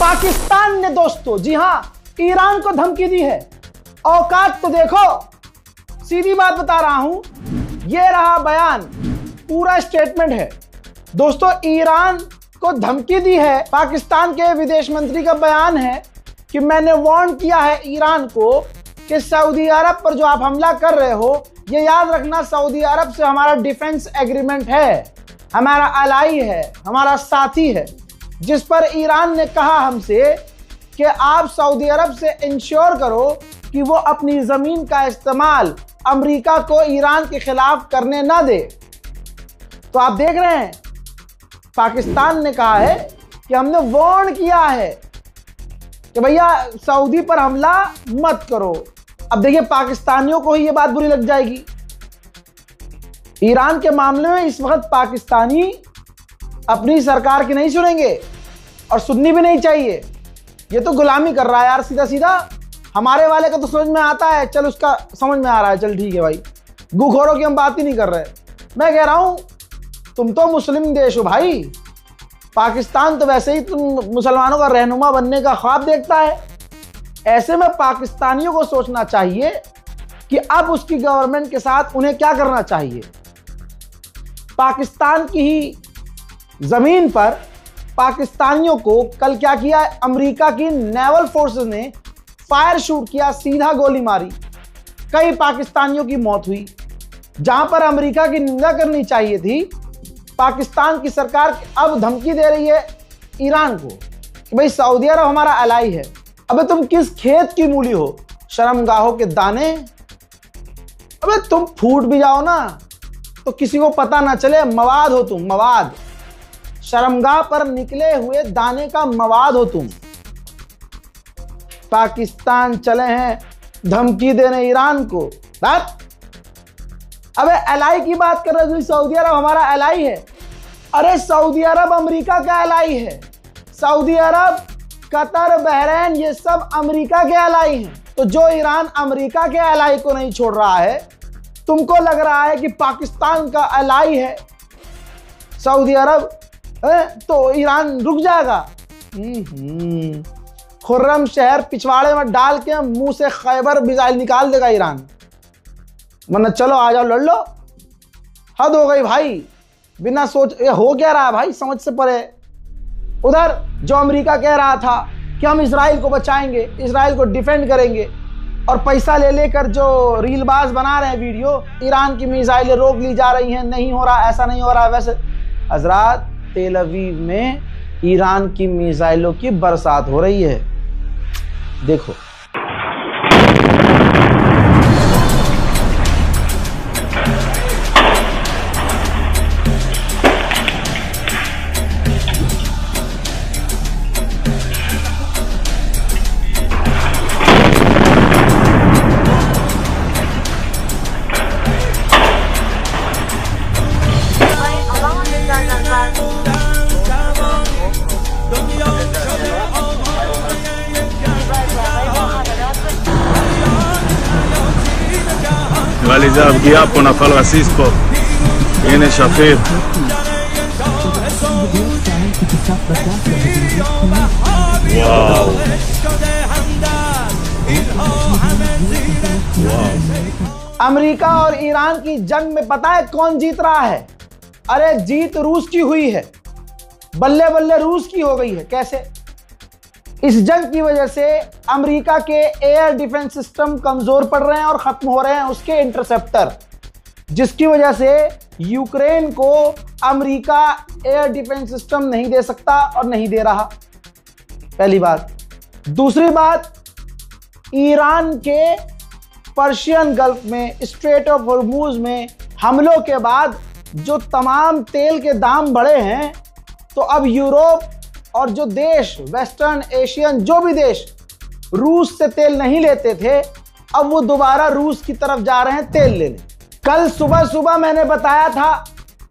पाकिस्तान ने दोस्तों, जी हां, ईरान को धमकी दी है। औकात तो देखो, सीधी बात बता रहा हूं, यह रहा बयान, पूरा स्टेटमेंट है दोस्तों। ईरान को धमकी दी है, पाकिस्तान के विदेश मंत्री का बयान है कि मैंने वार्न किया है ईरान को कि सऊदी अरब पर जो आप हमला कर रहे हो, ये याद रखना सऊदी अरब से हमारा डिफेंस एग्रीमेंट है, हमारा अलाई है, हमारा साथी है, जिस पर ईरान ने कहा हमसे कि आप सऊदी अरब से इंश्योर करो कि वो अपनी जमीन का इस्तेमाल अमेरिका को ईरान के खिलाफ करने ना दे। तो आप देख रहे हैं, पाकिस्तान ने कहा है कि हमने वार्न किया है कि भैया सऊदी पर हमला मत करो। अब देखिए, पाकिस्तानियों को ही ये बात बुरी लग जाएगी। ईरान के मामले में इस वक्त पाकिस्तानी अपनी सरकार की नहीं सुनेंगे और सुननी भी नहीं चाहिए। ये तो गुलामी कर रहा है यार, सीधा सीधा। हमारे वाले का तो समझ में आता है, चल उसका समझ में आ रहा है, चल ठीक है भाई, गुखोरों की हम बात ही नहीं कर रहे। मैं कह रहा हूं, तुम तो मुस्लिम देश हो भाई, पाकिस्तान तो वैसे ही तुम मुसलमानों का रहनुमा बनने का ख्वाब देखता है। ऐसे में पाकिस्तानियों को सोचना चाहिए कि अब उसकी गवर्नमेंट के साथ उन्हें क्या करना चाहिए। पाकिस्तान की ही जमीन पर पाकिस्तानियों को कल क्या किया, अमेरिका की नेवल फोर्सेस ने फायर शूट किया, सीधा गोली मारी, कई पाकिस्तानियों की मौत हुई। जहां पर अमेरिका की निंदा करनी चाहिए थी, पाकिस्तान की सरकार अब धमकी दे रही है ईरान को कि भाई सऊदी अरब हमारा अलाई है। अबे तुम किस खेत की मूली हो, शर्मगाहों के दाने। अबे तुम फूट भी जाओ ना तो किसी को पता ना चले, मवाद हो तुम, मवाद, शर्मगाह पर निकले हुए दाने का मवाद हो तुम। पाकिस्तान चले हैं धमकी देने ईरान को। बात अबे एलाई की बात कर रहे हो, सऊदी अरब हमारा एलाई है। अरे सऊदी अरब अमेरिका का एलाई है। सऊदी अरब, कतर, बहरीन, ये सब अमेरिका के एलाई हैं। तो जो ईरान अमेरिका के एलाई को नहीं छोड़ रहा है, तुमको लग रहा है कि पाकिस्तान का एलाई है सऊदी अरब, तो ईरान रुक जाएगा। खुर्रम शहर पिछवाड़े में डाल के मुंह से खैबर मिसाइल निकाल देगा ईरान, वरना चलो आ जाओ लड़ लो। हद हो गई भाई, बिना सोच, ये हो क्या रहा है भाई, समझ से परे। उधर जो अमेरिका कह रहा था कि हम इजराइल को बचाएंगे, इजराइल को डिफेंड करेंगे, और पैसा ले लेकर जो रीलबाज बना रहे हैं वीडियो, ईरान की मिसाइलें रोक ली जा रही हैं, नहीं हो रहा, ऐसा नहीं हो रहा वैसे। हजरात, तेल अवीव में ईरान की मिसाइलों की बरसात हो रही है, देखो। ועליזה הפגיעה פה נפל רסיס פה, הנה שפיר. וואו. अमेरिका और ईरान की जंग में पता है कौन जीत रहा है? अरे जीत रूस की हुई है, बल्ले बल्ले रूस की हो गई है। कैसे? इस जंग की वजह से अमेरिका के एयर डिफेंस सिस्टम कमजोर पड़ रहे हैं और खत्म हो रहे हैं उसके इंटरसेप्टर, जिसकी वजह से यूक्रेन को अमेरिका एयर डिफेंस सिस्टम नहीं दे सकता और नहीं दे रहा, पहली बात। दूसरी बात, ईरान के पर्शियन गल्फ में, स्ट्रेट ऑफ हॉर्मूज में हमलों के बाद जो तमाम तेल के दाम बढ़े हैं, तो अब यूरोप और जो देश, वेस्टर्न एशियन जो भी देश रूस से तेल नहीं लेते थे, अब वो दोबारा रूस की तरफ जा रहे हैं तेल लेने। कल सुबह सुबह मैंने बताया था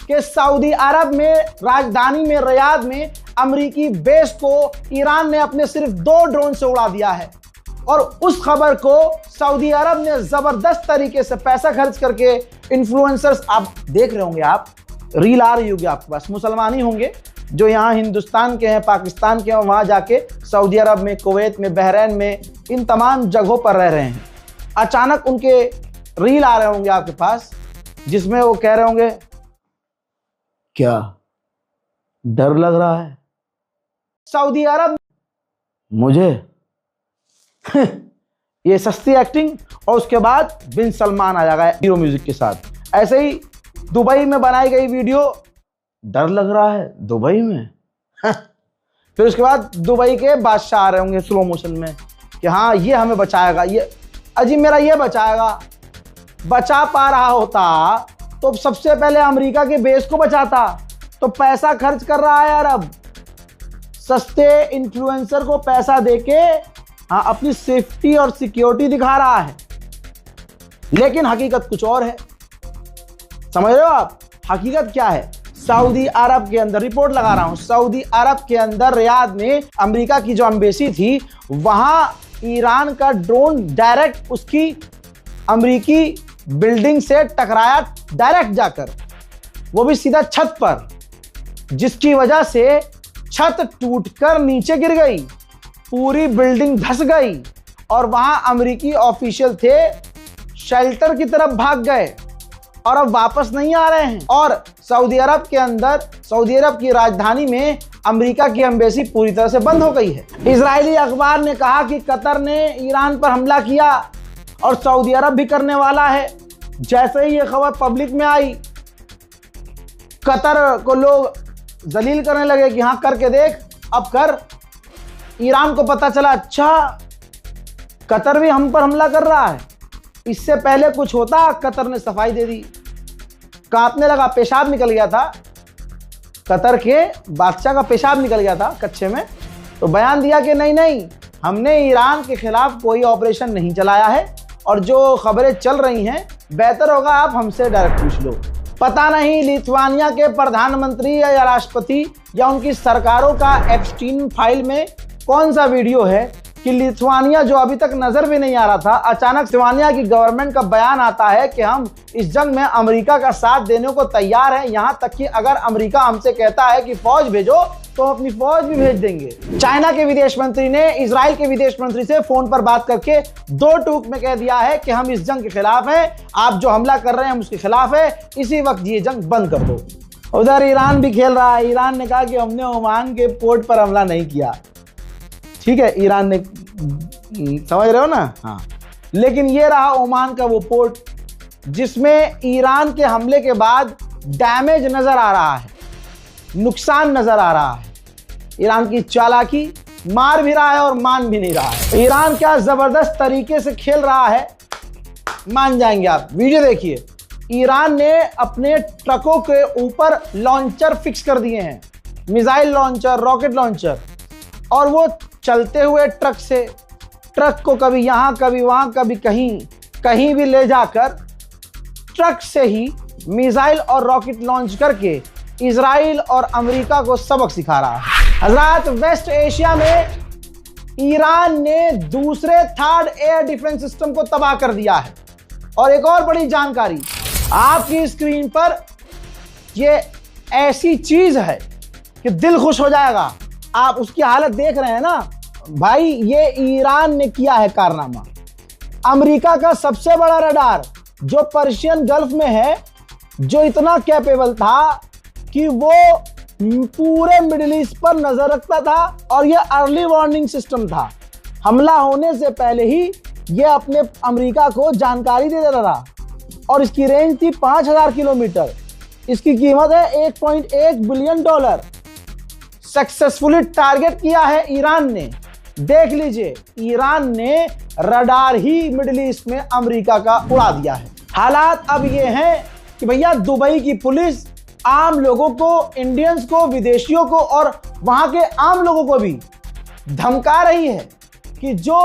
कि सऊदी अरब में, राजधानी में रियाद में, अमेरिकी बेस को ईरान ने अपने सिर्फ 2 ड्रोन से उड़ा दिया है, और उस खबर को सऊदी अरब ने जबरदस्त तरीके से पैसा खर्च करके, इन्फ्लुएंसर्स, आप देख रहे होंगे, आप रील आ रही होगी आपके पास, मुसलमान ही होंगे जो यहाँ हिंदुस्तान के हैं, पाकिस्तान के हैं, वहाँ जाके सऊदी अरब में, कुवैत में, बहरीन में, इन तमाम जगहों पर रह रहे हैं। अचानक उनके रील आ रहे होंगे आपके पास, जिसमें वो कह रहे होंगे, क्या डर लग रहा है सऊदी अरब मुझे? ये सस्ती एक्टिंग। और उसके बाद बिन सलमान आ जाएगा हीरो म्यूजिक के साथ। ऐसे ही दुबई में बनाई गई वीडियो, डर लग रहा है दुबई में। फिर उसके बाद दुबई के बादशाह आ रहे होंगे स्लो मोशन में कि हाँ ये हमें बचाएगा, ये अजी मेरा ये बचाएगा। बचा पा रहा होता तो सबसे पहले अमेरिका के बेस को बचाता। तो पैसा खर्च कर रहा है अरब, सस्ते इन्फ्लुएंसर को पैसा देके हाँ अपनी सेफ्टी और सिक्योरिटी दिखा रहा है, लेकिन हकीकत कुछ और है। समझ रहे हो आप हकीकत क्या है? सऊदी अरब के अंदर, रिपोर्ट लगा रहा हूं, सऊदी अरब के अंदर रियाद में अमेरिका की जो एम्बेसी थी, वहां ईरान का ड्रोन डायरेक्ट उसकी अमेरिकी बिल्डिंग से टकराया, डायरेक्ट जाकर, वो भी सीधा छत पर, जिसकी वजह से छत टूटकर नीचे गिर गई, पूरी बिल्डिंग धंस गई और वहां अमेरिकी ऑफिशियल थे शेल्टर की तरफ भाग गए और अब वापस नहीं आ रहे हैं। और सऊदी अरब के अंदर, सऊदी अरब की राजधानी में अमेरिका की एम्बेसी पूरी तरह से बंद हो गई है। इजरायली अखबार ने कहा कि कतर ने ईरान पर हमला किया और सऊदी अरब भी करने वाला है। जैसे ही ये खबर पब्लिक में आई, कतर को लोग जलील करने लगे कि हाँ करके देख, अब कर। ईरान को पता चला अच्छा कतर भी हम पर हमला कर रहा है। इससे पहले कुछ होता, कतर ने सफाई दे दी, कांपने लगा, पेशाब निकल गया था, कतर के बादशाह का पेशाब निकल गया था कच्चे में। तो बयान दिया कि नहीं नहीं, हमने ईरान के खिलाफ कोई ऑपरेशन नहीं चलाया है और जो खबरें चल रही हैं बेहतर होगा आप हमसे डायरेक्ट पूछ लो। पता नहीं लिथुआनिया के प्रधानमंत्री या राष्ट्रपति या उनकी सरकारों का एप्स्टीन फाइल में कौन सा वीडियो है कि लिथुआनिया, जो अभी तक नजर भी नहीं आ रहा था, अचानक लिथुआनिया की गवर्नमेंट का बयान आता है कि हम इस जंग में अमेरिका का साथ देने को तैयार हैं, यहां तक कि अगर अमेरिका हमसे कहता है कि फौज भेजो तो अपनी फौज भी भेज देंगे। चाइना के विदेश मंत्री ने इजराइल के विदेश मंत्री से फोन पर बात करके दो टूक में कह दिया है कि हम इस जंग के खिलाफ हैं, आप जो हमला कर रहे हैं हम उसके खिलाफ है, इसी वक्त ये जंग बंद कर दो। उधर ईरान भी खेल रहा है। ईरान ने कहा कि हमने ओमान के पोर्ट पर हमला नहीं किया। ठीक है, ईरान ने, समझ रहे हो ना? हाँ। लेकिन ये रहा ओमान का वो पोर्ट जिसमें ईरान के हमले के बाद डैमेज नजर आ रहा है, नुकसान नजर आ रहा है। ईरान की चालाकी, मार भी रहा है और मान भी नहीं रहा है। ईरान क्या जबरदस्त तरीके से खेल रहा है, मान जाएंगे आप। वीडियो देखिए। ईरान ने अपने ट्रकों के ऊपर लॉन्चर फिक्स कर दिए हैं, मिसाइल लॉन्चर, रॉकेट लॉन्चर, और वो चलते हुए ट्रक से, ट्रक को कभी यहां कभी वहां कभी कहीं कहीं भी ले जाकर ट्रक से ही मिसाइल और रॉकेट लॉन्च करके इजराइल और अमेरिका को सबक सिखा रहा है। हजरात, वेस्ट एशिया में ईरान ने दूसरे थर्ड एयर डिफेंस सिस्टम को तबाह कर दिया है। और एक और बड़ी जानकारी, आपकी स्क्रीन पर ये ऐसी चीज है कि दिल खुश हो जाएगा। आप उसकी हालत देख रहे हैं ना भाई, ये ईरान ने किया है कारनामा। अमेरिका का सबसे बड़ा रडार जो पर्शियन गल्फ में है, जो इतना कैपेबल था कि वो पूरे मिडिल ईस्ट पर नजर रखता था, और ये अर्ली वार्निंग सिस्टम था। हमला होने से पहले ही ये अपने अमेरिका को जानकारी दे देता था। और इसकी रेंज थी 5000 किलोमीटर। इसकी कीमत है $1.1 बिलियन। सक्सेसफुली टारगेट किया है ईरान ने। देख लीजिए, ईरान ने रडार ही मिडिल ईस्ट में अमेरिका का उड़ा दिया है। हालात अब ये हैं कि भैया दुबई की पुलिस आम लोगों को, इंडियंस को, विदेशियों को और वहां के आम लोगों को भी धमका रही है कि जो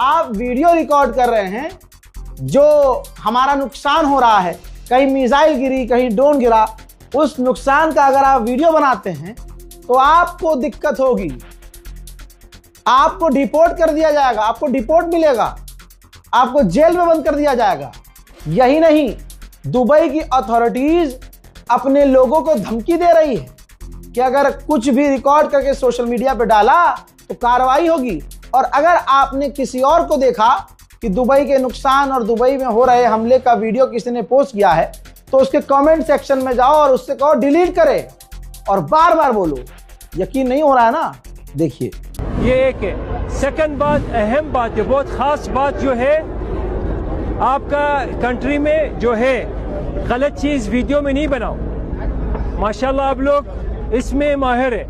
आप वीडियो रिकॉर्ड कर रहे हैं, जो हमारा नुकसान हो रहा है, कहीं मिसाइल गिरी, कहीं ड्रोन गिरा, उस नुकसान का अगर आप वीडियो बनाते हैं तो आपको दिक्कत होगी, आपको डिपोर्ट कर दिया जाएगा, आपको डिपोर्ट मिलेगा, आपको जेल में बंद कर दिया जाएगा। यही नहीं, दुबई की अथॉरिटीज अपने लोगों को धमकी दे रही है कि अगर कुछ भी रिकॉर्ड करके सोशल मीडिया पे डाला तो कार्रवाई होगी। और अगर आपने किसी और को देखा कि दुबई के नुकसान और दुबई में हो रहे हमले का वीडियो किसी ने पोस्ट किया है तो उसके कमेंट सेक्शन में जाओ और उससे कहो डिलीट करे और बार बार बोलो। यकीन नहीं हो रहा है ना, देखिए। ये एक है। सेकंड बात, अहम बात है, बहुत खास बात जो है, आपका कंट्री में जो है गलत चीज वीडियो में नहीं बनाओ। माशाल्लाह आप लोग इसमें माहिर है।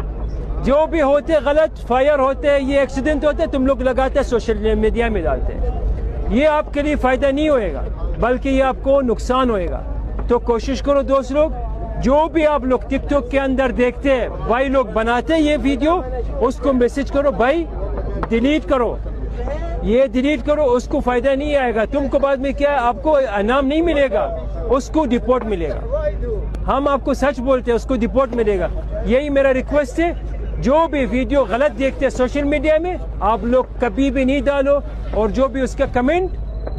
जो भी होते गलत फायर होते हैं, ये एक्सीडेंट होते हैं, तुम लोग लगाते हैं सोशल मीडिया में डालते हैं। ये आपके लिए फायदा नहीं होएगा बल्कि ये आपको नुकसान होएगा। तो कोशिश करो दोस्त लोग, जो भी आप लोग टिकटॉक के अंदर देखते हैं, भाई लोग बनाते हैं ये वीडियो, उसको मैसेज करो भाई डिलीट करो, ये डिलीट करो, उसको फायदा नहीं आएगा। तुमको बाद में क्या, आपको इनाम नहीं मिलेगा, उसको डिपोर्ट मिलेगा। हम आपको सच बोलते हैं, उसको डिपोर्ट मिलेगा। यही मेरा रिक्वेस्ट है, जो भी वीडियो गलत देखते हैं सोशल मीडिया में आप लोग कभी भी नहीं डालो, और जो भी उसका कमेंट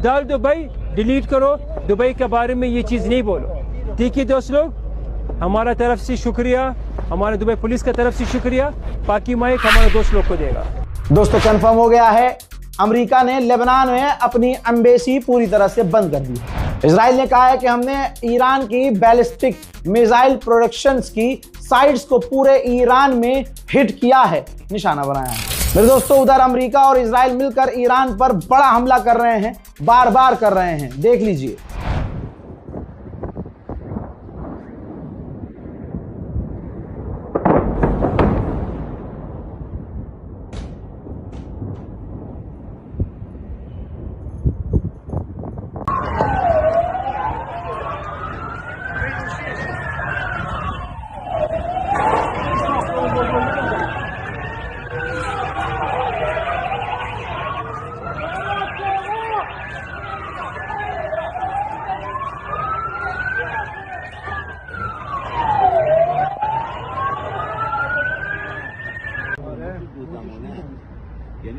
डाल दो भाई डिलीट करो, दुबई के बारे में ये चीज़ नहीं बोलो। ठीक है दोस्त लोग, हमारा तरफ से शुक्रिया, हमारे दुबई पुलिस का तरफ से शुक्रिया। बाकी माइक हमारे दोस्त लोग को देगा। दोस्तों कंफर्म हो गया है, अमेरिका ने लेबनान में अपनी एम्बेसी पूरी तरह से बंद कर दी है। इजराइल ने कहा है कि हमने ईरान की बैलिस्टिक मिसाइल प्रोडक्शंस की साइट्स को पूरे ईरान में हिट किया है, निशाना बनाया है। मेरे दोस्तों, उधर अमेरिका और इजराइल मिलकर ईरान पर बड़ा हमला कर रहे हैं, बार बार कर रहे हैं, देख लीजिए।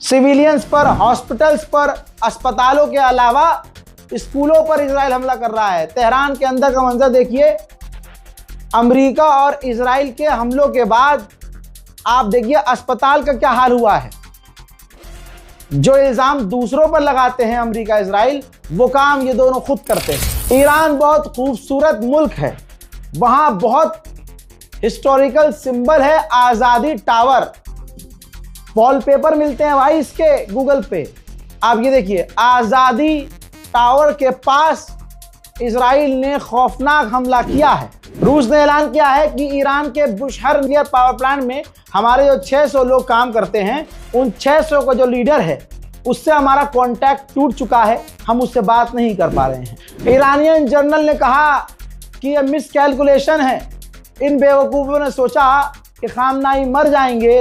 सिविलियंस पर, हॉस्पिटल्स पर, अस्पतालों के अलावा स्कूलों पर इजराइल हमला कर रहा है। तेहरान के अंदर का मंजर देखिए। अमेरिका और इजराइल के हमलों के बाद आप देखिए अस्पताल का क्या हाल हुआ है। जो इल्जाम दूसरों पर लगाते हैं अमेरिका इजराइल, वो काम ये दोनों खुद करते हैं। ईरान बहुत खूबसूरत मुल्क है, वहां बहुत हिस्टोरिकल सिंबल है आजादी टावर, वॉलपेपर मिलते हैं भाई इसके गूगल पे। आप ये देखिए, आजादी टावर के पास इजराइल ने खौफनाक हमला किया है। रूस ने ऐलान किया है कि ईरान के बुशहर न्यूक्लियर पावर प्लांट में हमारे जो 600 लोग काम करते हैं, उन 600 का जो लीडर है उससे हमारा कांटेक्ट टूट चुका है, हम उससे बात नहीं कर पा रहे हैं। ईरानियन जर्नल ने कहा कि यह मिसकैलकुलेशन है। इन बेवकूफ़ों ने सोचा कि खामनाई मर जाएंगे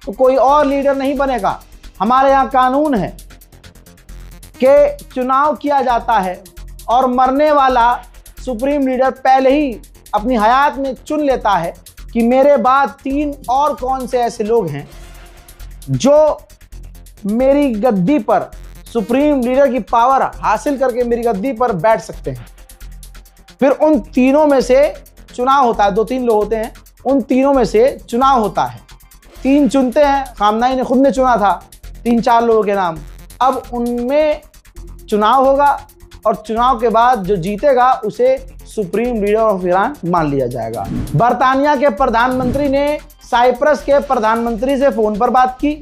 तो कोई और लीडर नहीं बनेगा। हमारे यहाँ कानून है कि चुनाव किया जाता है और मरने वाला सुप्रीम लीडर पहले ही अपनी हयात में चुन लेता है कि मेरे बाद 3 और कौन से ऐसे लोग हैं जो मेरी गद्दी पर, सुप्रीम लीडर की पावर हासिल करके मेरी गद्दी पर बैठ सकते हैं। फिर उन तीनों में से चुनाव होता है। 2-3 लोग होते हैं, उन तीनों में से चुनाव होता है। 3 चुनते हैं, खामनाई ने खुद ने चुना था 3-4 लोगों के नाम। अब उनमें चुनाव होगा और चुनाव के बाद जो जीतेगा उसे सुप्रीम लीडर ऑफ ईरान मान लिया जाएगा। बर्तानिया के प्रधानमंत्री ने साइप्रस के प्रधानमंत्री से फोन पर बात की।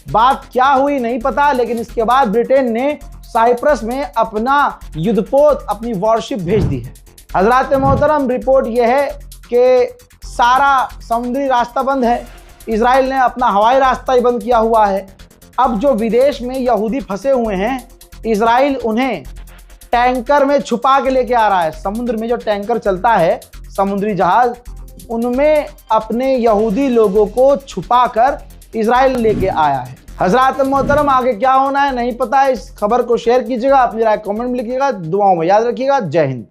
बात क्या हुई नहीं पता, लेकिन इसके बाद ब्रिटेन ने साइप्रस में अपना युद्धपोत, अपनी वॉरशिप भेज दी है। हजरात मोहतरम, रिपोर्ट यह है कि सारा समुद्री रास्ता बंद है। इजराइल ने अपना हवाई रास्ता ही बंद किया हुआ है। अब जो विदेश में यहूदी फंसे हुए हैं, इजराइल उन्हें टैंकर में छुपा के लेके आ रहा है। समुद्र में जो टैंकर चलता है, समुद्री जहाज, उनमें अपने यहूदी लोगों को छुपाकर इजराइल लेके आया है। हजरात मोहतरम, आगे क्या होना है नहीं पता है। इस खबर को शेयर कीजिएगा, अपनी राय कमेंट में लिखिएगा, दुआओं में याद रखिएगा। जय हिंद।